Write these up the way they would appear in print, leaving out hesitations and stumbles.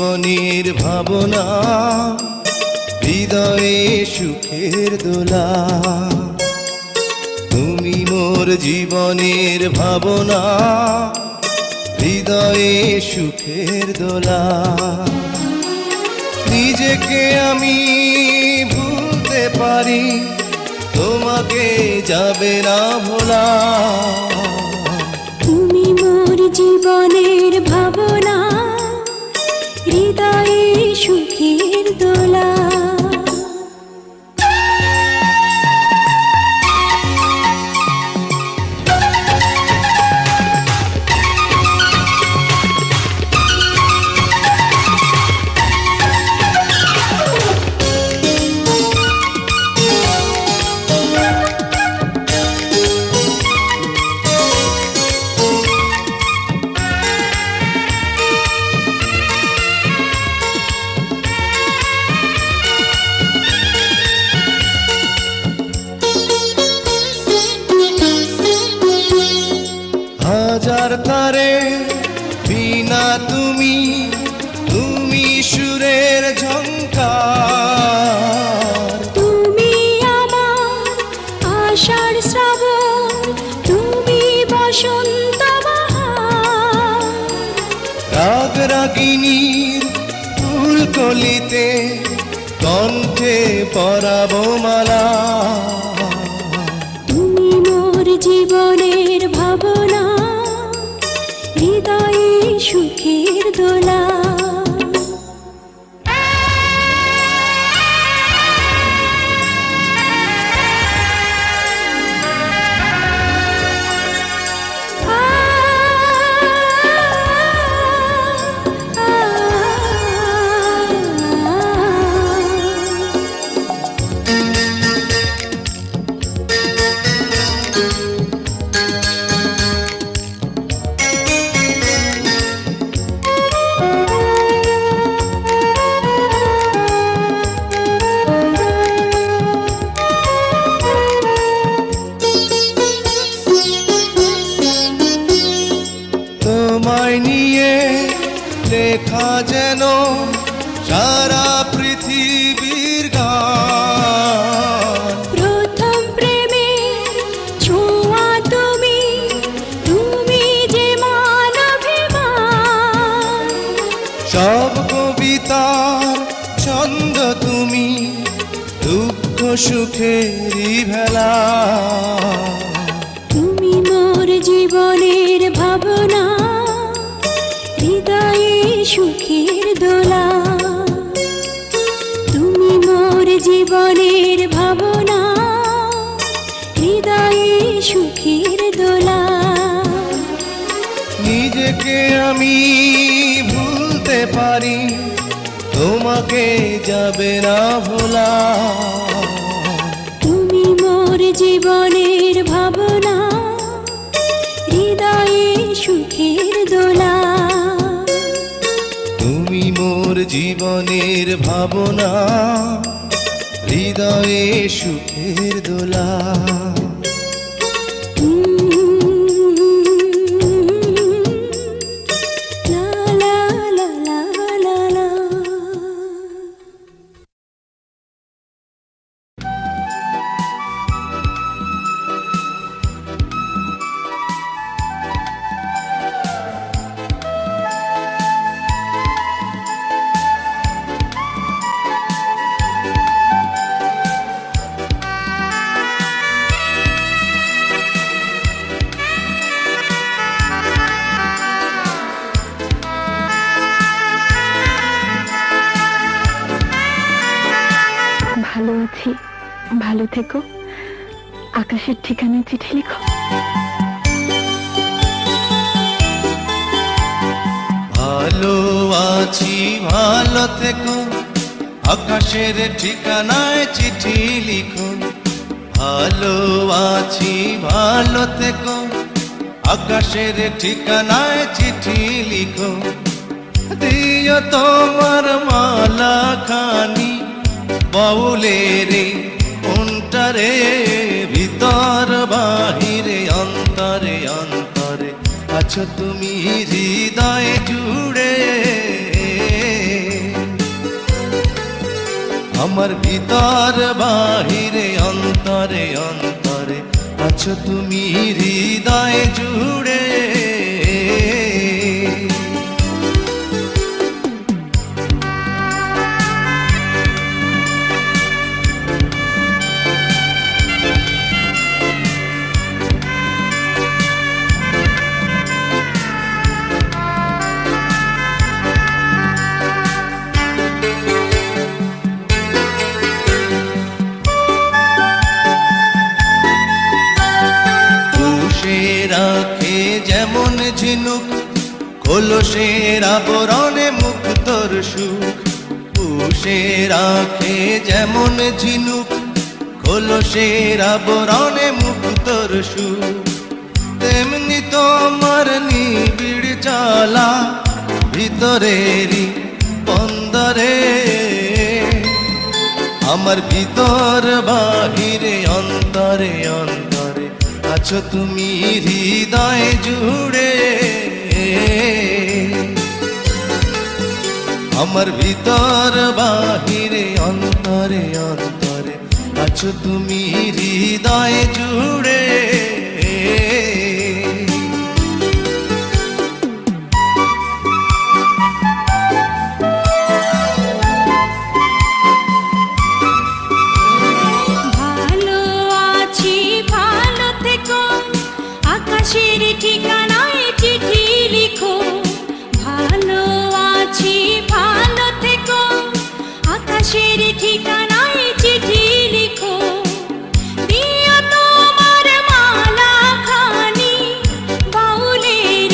জীবনের ভাবনা, হৃদয়ে সুখের দোলা। তুমি মোর জীবনের ভাবনা, হৃদয়ে সুখের দোলা। নিজেকে আমি ভুলতে পারি, তোমাকে যাবে না ভোলা। তুমি মোর জীবনের ভাবনা, হৃদয়ে সুখের দোলা। হাজার তারে বিনা তুমি, তুমি সুরের ঝংকার। তুমি আমার আষাঢ় শ্রাবণ, তুমি বসন্ত বাহার। রাগ রাগিনীর ফুলকলিতে কণ্ঠে পরাবো মালা। তুমি মোর জীবনের ভাবনা, হৃদয়ে সুখের দোলা। তোমায় নিয়ে লেখা যেন সারা পৃথিবীর গান। প্রথম প্রেমের ছোঁয়া তুমি, তুমি যে মানবিমান। সব কবিতার ছন্দ তুমি, দুঃখ সুখেরই ভেলা। তুমি মোর জীবনের ভাবনা, হৃদয়ে সুখের দোলা। তুমি মোর জীবনের ভাবনা, হৃদয়ে সুখের দোলা। নিজেকে আমি ভুলতে পারি, তোমাকে যাবে না ভোলা। তুমি মোর জীবনের ভাবনা, হৃদয়ে সুখের দোলা। তুমি মোর জীবনের ভাবনা, হৃদয়ে সুখের দোলা। লা লা লা লা লা লা। ভালো আছি, ভালো থেকো। আকাশের ঠিকানায় চিঠি লিখো। ভালো আছি, ভালো থেকো, আকাশের ঠিকানায় চিঠি লিখো। ভালো আছি, ভালো থেকো, আকাশের ঠিকানায় চিঠি লিখো। দিও তোমার মালা খানি বাউলের অন্তরে, ভিতর বাহিরে অন্তরে অন্তরে আছো তুমি হৃদয় জুড়ে। আমার ভিতর বাহিরে অন্তরে অন্তরে আছো তুমি হৃদয় জুড়ে। রাখে যেমন ঝিনুক কলসের আবরণে মুক্তর সুখ। পুষে রাখে যেমন ঝিনুক কলসের আবরণে মুক্তর সুখ। তেমনি তোমার নিবিড় জ্বালা ভিতরেরই বন্দরে। আমার ভিতর বাহিরে অন্তরে অন্তরে আছো তুমি হৃদয় জুড়ে। আমার ভিতর বাহিরে অন্তরে অন্তরে আছো তুমি হৃদয় জুড়ে। আকাশের ঠিকানায় চিঠি লিখো। ভালো আছি ভালো থেকো, আকাশের ঠিকানায় চিঠি লিখো। দিও তোমার মালা খানি বাউলের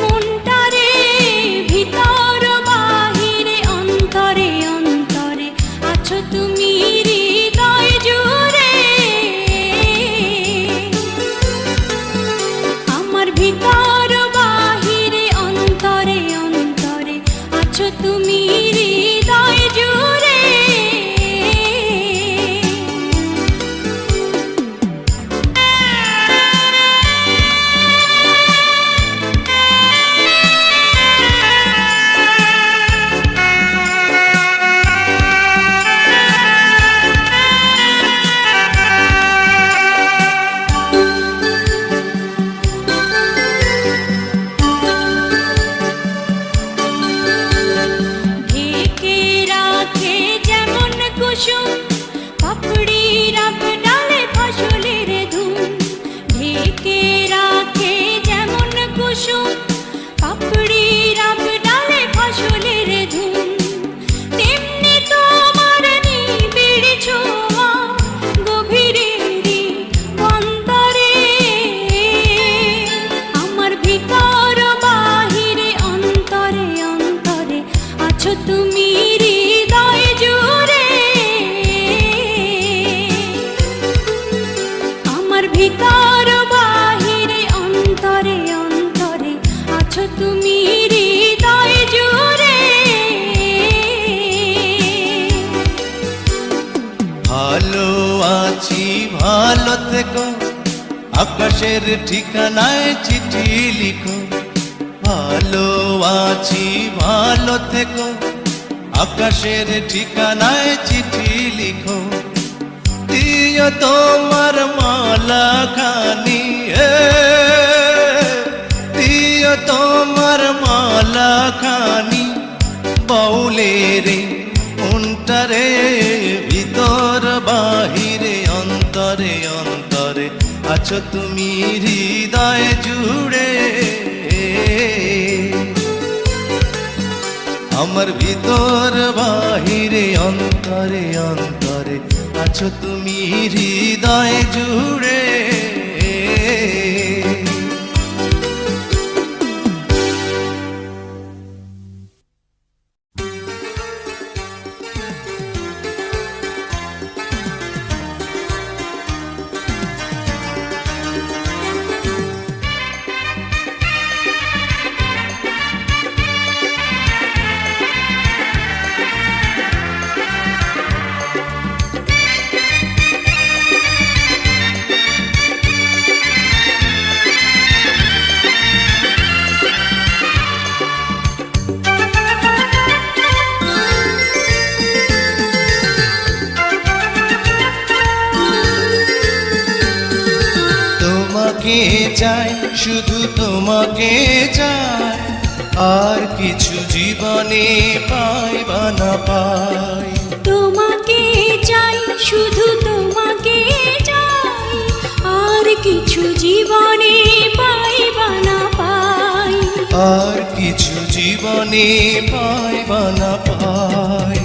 মনটারে। ভিতর বাহিরে অন্তরে অন্তরে আছো তুমি হৃদয় জুড়ে। ভিতর বাহিরে অন্তরে অন্তরে আছো তুমি হৃদয় জুড়ে। পাপড়ি রাব ডালে ফসলের ধুম। ঢেকে রাখে যেমন কুসুম পাপড়ি রাব ডালে ফসলের ধুম। তেমনি তোমার নিবিড় ছোঁয়া গভীরেরই অন্তরে। আমার ভিতর বাহিরে অন্তরে অন্তরে আছো তুমি হৃদয় জুড়ে। ভিতর বাহিরে অন্তরে অন্তরে আছো তুমি হৃদয় জুড়ে। ভালো আছি ভালো থেকো, আকাশের ঠিকানায় চিঠি লিখো। ভালো আছি ভালো থেকো, আকাশের ঠিকানায় চিঠি লিখো। দিও তোমার মালা খানি, দিও তোমার মালা খানি বাউলের মনটারে। ভিতর বাহিরে অন্তরে অন্তরে আছো তুমি হৃদয় জুড়ে। আমার ভিতর বাহিরে অন্তরে অন্তরে আছো তুমি হৃদয় জুড়ে। তোমাকে চাই, শুধু তোমাকে চাই, আর কিছু জীবনে পাই বা না পাই। তোমাকে চাই, শুধু তোমাকে চাই, আর কিছু জীবনে পাই বা না পাই। আর কিছু জীবনে পাই বা না পাই।